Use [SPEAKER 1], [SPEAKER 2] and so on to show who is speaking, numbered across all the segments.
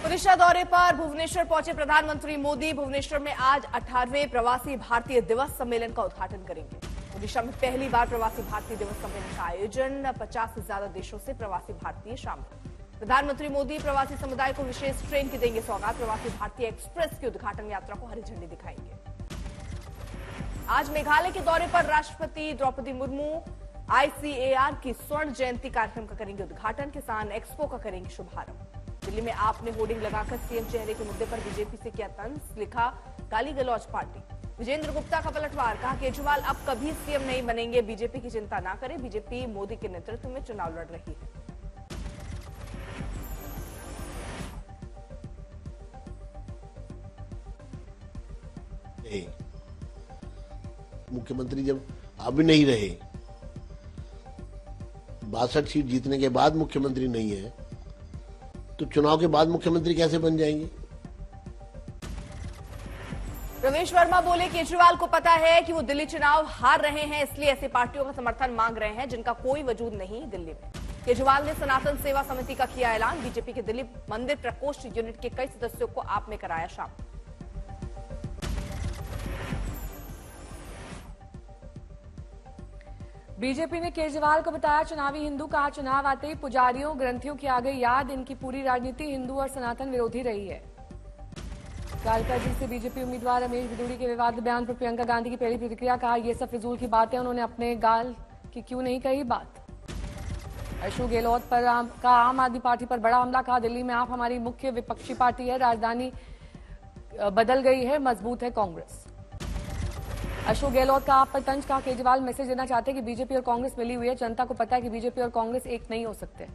[SPEAKER 1] ओडिशा दौरे पर भुवनेश्वर पहुंचे प्रधानमंत्री मोदी। भुवनेश्वर में आज 18वें प्रवासी भारतीय दिवस सम्मेलन का उद्घाटन करेंगे। ओडिशा में पहली बार प्रवासी भारतीय दिवस सम्मेलन का आयोजन। 50 से ज्यादा देशों से प्रवासी भारतीय शामिल। प्रधानमंत्री मोदी प्रवासी समुदाय को विशेष ट्रेन की देंगे सौगात। प्रवासी भारतीय एक्सप्रेस की उद्घाटन यात्रा को हरी झंडी दिखाएंगे। आज मेघालय के दौरे पर राष्ट्रपति द्रौपदी मुर्मू ICAR की स्वर्ण जयंती कार्यक्रम का करेंगे उद्घाटन। किसान एक्सपो का करेंगे शुभारंभ। दिल्ली में आपने होर्डिंग लगाकर सीएम चेहरे के मुद्दे पर बीजेपी से किया तंज, लिखा गाली गलौज पार्टी। विजेंद्र गुप्ता का पलटवार, कहा केजरीवाल अब कभी सीएम नहीं बनेंगे, बीजेपी की चिंता ना करें, बीजेपी मोदी के नेतृत्व में चुनाव लड़ रही है।
[SPEAKER 2] मुख्यमंत्री जब अब नहीं रहे, 62 सीट जीतने के बाद मुख्यमंत्री नहीं है, तो चुनाव के बाद मुख्यमंत्री कैसे बन जाएंगे?
[SPEAKER 1] रमेश वर्मा बोले केजरीवाल को पता है कि वो दिल्ली चुनाव हार रहे हैं, इसलिए ऐसी पार्टियों का समर्थन मांग रहे हैं जिनका कोई वजूद नहीं दिल्ली में। केजरीवाल ने सनातन सेवा समिति का किया ऐलान। बीजेपी के दिल्ली मंदिर प्रकोष्ठ यूनिट के कई सदस्यों को आप में कराया शामिल।
[SPEAKER 3] बीजेपी ने केजरीवाल को बताया चुनावी हिंदू। कहा चुनाव आते ही पुजारियों ग्रंथियों की आ गई याद, इनकी पूरी राजनीति हिंदू और सनातन विरोधी रही है। कालका जी से बीजेपी उम्मीदवार रमेश बिदूड़ी के विवाद बयान पर प्रियंका गांधी की पहली प्रतिक्रिया। कहा यह सब फिजूल की बात है, उन्होंने अपने गाल की क्यों नहीं कही बात। अशोक गहलोत पर आम आदमी पार्टी पर बड़ा हमला। कहा दिल्ली में आप हमारी मुख्य विपक्षी पार्टी है, राजधानी बदल गई है, मजबूत है कांग्रेस। अशोक गहलोत का आप पर तंज। कहा केजरीवाल मैसेज देना चाहते हैं कि बीजेपी और कांग्रेस मिली हुई है, जनता को पता है कि बीजेपी और कांग्रेस एक नहीं हो सकते।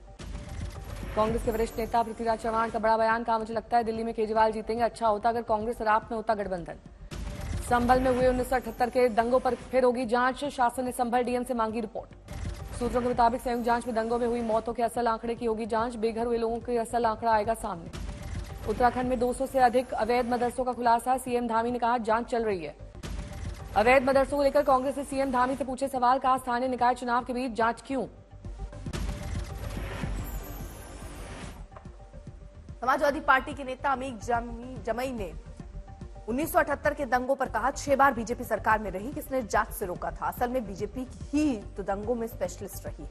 [SPEAKER 3] कांग्रेस के वरिष्ठ नेता पृथ्वीराज चव्हाण का बड़ा बयान। कहा मुझे लगता है दिल्ली में केजरीवाल जीतेंगे, अच्छा होता अगर कांग्रेस और आप में होता गठबंधन। संभल में हुए 1978 के दंगों पर फिर होगी जांच, शासन ने संभल डीएम से मांगी रिपोर्ट। सूत्रों के मुताबिक संयुक्त जांच में दंगों में हुई मौतों के असल आंकड़े की होगी जांच, बेघर हुए लोगों के असल आंकड़ा आएगा सामने। उत्तराखंड में 200 से अधिक अवैध मदरसों का खुलासा। सीएम धामी ने कहा जांच चल रही है। अवैध मदरसों को लेकर कांग्रेस ने सीएम धामी से पूछे सवाल। कहा स्थानीय निकाय चुनाव के बीच जांच क्यों।
[SPEAKER 1] समाजवादी पार्टी के नेता अमीर जमई ने 1978 के दंगों पर कहा 6 बार बीजेपी सरकार में रही, किसने जांच से रोका था, असल में बीजेपी ही तो दंगों में स्पेशलिस्ट रही है।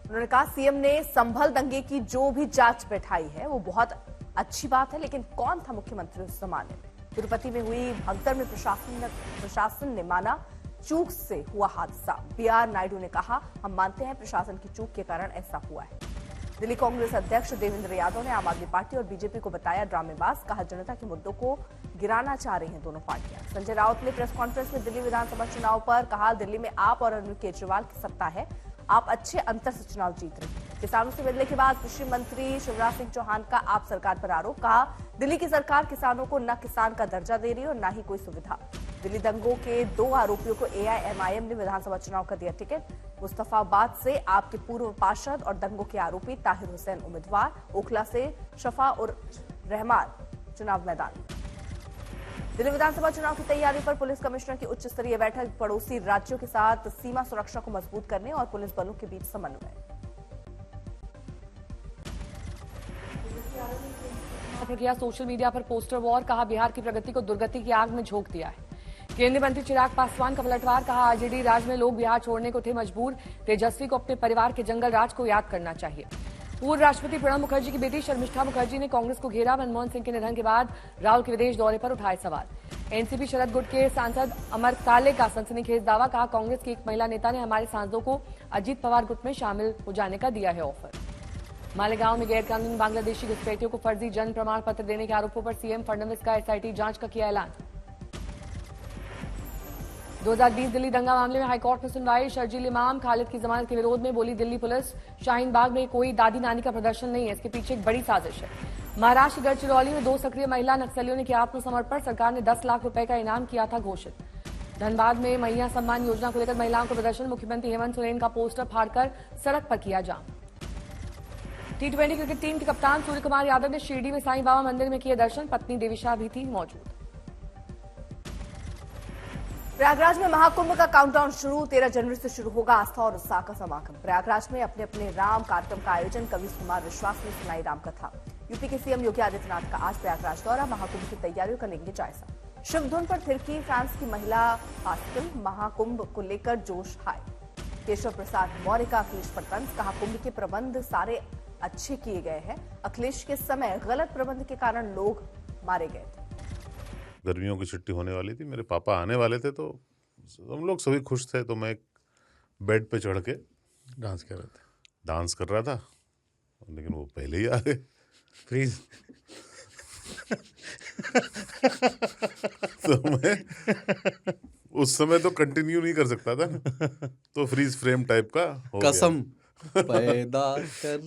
[SPEAKER 1] उन्होंने कहा सीएम ने संभल दंगे की जो भी जांच बैठाई है वो बहुत अच्छी बात है, लेकिन कौन था मुख्यमंत्री उस जमाने में। तिरुपति में हुई भगदड़ में प्रशासन ने माना चूक से हुआ हादसा। BR नायडू ने कहा हम मानते हैं प्रशासन की चूक के कारण ऐसा हुआ है। दिल्ली कांग्रेस अध्यक्ष देवेंद्र यादव ने आम आदमी पार्टी और बीजेपी को बताया ड्रामेबाज। कहा जनता के मुद्दों को गिराना चाह रही हैं दोनों पार्टियां। संजय राउत ने प्रेस कॉन्फ्रेंस में दिल्ली विधानसभा चुनाव पर कहा दिल्ली में आप और अरविंद केजरीवाल की सत्ता है, आप अच्छे अंतर से चुनाव जीत रहे हैं। किसानों से मिलने के बाद कृषि मंत्री शिवराज सिंह चौहान का आप सरकार पर आरोप। कहा दिल्ली की सरकार किसानों को न किसान का दर्जा दे रही और न ही कोई सुविधा। दिल्ली दंगों के 2 आरोपियों को AIMIM ने विधानसभा चुनाव का दिया टिकट। मुस्तफाबाद से आपके पूर्व पार्षद और दंगों के आरोपी ताहिर हुसैन उम्मीदवार। ओखला से शफा और रहमान चुनाव मैदान। दिल्ली विधानसभा चुनाव की तैयारी पर पुलिस कमिश्नर की उच्च स्तरीय बैठक। पड़ोसी राज्यों के साथ सीमा सुरक्षा को मजबूत करने और पुलिस बलों के बीच समन्वय।
[SPEAKER 3] किया सोशल मीडिया पर पोस्टर वॉर। कहा बिहार की प्रगति को दुर्गति की आग में झोंक दिया है। केंद्रीय मंत्री चिराग पासवान का पलटवार। कहा आरजेडी राज में लोग बिहार छोड़ने को थे मजबूर, तेजस्वी को अपने परिवार के जंगल राज को याद करना चाहिए। पूर्व राष्ट्रपति प्रणब मुखर्जी की बेटी शर्मिष्ठा मुखर्जी ने कांग्रेस को घेरा। मनमोहन सिंह के निधन के बाद राहुल के विदेश दौरे पर उठाए सवाल। एनसीपी शरद गुट के सांसद अमर काले का सनसनीखेज दावा। कहा कांग्रेस की एक महिला नेता ने हमारे सांसदों को अजीत पवार गुट में शामिल हो जाने का दिया है ऑफर। मालेगांव में गैरकानूनी बांग्लादेशी घुसपैठियों को फर्जी जन्म प्रमाण पत्र देने के आरोपों पर सीएम फडणवीस का SIT जांच का किया ऐलान। 2020 दिल्ली दंगा मामले में हाईकोर्ट में सुनवाई। शर्जील इमाम खालिद की जमानत के विरोध में बोली दिल्ली पुलिस शाहीन बाग में कोई दादी नानी का प्रदर्शन नहीं है, इसके पीछे एक बड़ी साजिश है। महाराष्ट्र के गढ़चिरौली में 2 सक्रिय महिला नक्सलियों ने किया आत्मसमर्पण। सरकार ने 10 लाख रुपए का इनाम किया था घोषित। धनबाद में मैया सम्मान योजना को लेकर महिलाओं का प्रदर्शन। मुख्यमंत्री हेमंत सोरेन का पोस्टर फाड़कर सड़क पर किया जाम। T20 क्रिकेट टीम के कप्तान सूर्य कुमार यादव ने शिरडी में साईं बाबा मंदिर में किए दर्शन। पत्नी देविशा भी थी मौजूद।
[SPEAKER 1] प्रयागराज में महाकुंभ का काउंटडाउन शुरू। 13 जनवरी से शुरू होगा आस्था और उत्साह का समागम। प्रयागराज में अपने अपने राम कार्यक्रम का आयोजन। कवि कुमार विश्वास ने सुनाई राम कथा। यूपी के सीएम योगी आदित्यनाथ का आज प्रयागराज दौरा। महाकुंभ की तैयारियों का लेंगे जायजा। शिवधुन पर थिरकी फ्रांस की महिला हॉस्पिटल। महाकुंभ को लेकर जोश हाय। केशव प्रसाद मौर्य का अखिलेश पर तंज। कहा कुंभ के प्रबंध सारे अच्छे किए गए हैं। अखिलेश के समय गलत प्रबंध के कारण लोग मारे गए थे।
[SPEAKER 4] गर्मियों की छुट्टी होने वाली थी, मेरे पापा आने वाले थे, तो हम लोग सभी खुश थे। तो मैं एक बेड पे चढ़ के डांस कर रहा था, लेकिन वो पहले ही आ गए।
[SPEAKER 5] फ्रीज।
[SPEAKER 4] तो मैं उस समय तो कंटिन्यू नहीं कर सकता था, तो फ्रीज फ्रेम टाइप का हो गया।
[SPEAKER 5] कसम पैदा कर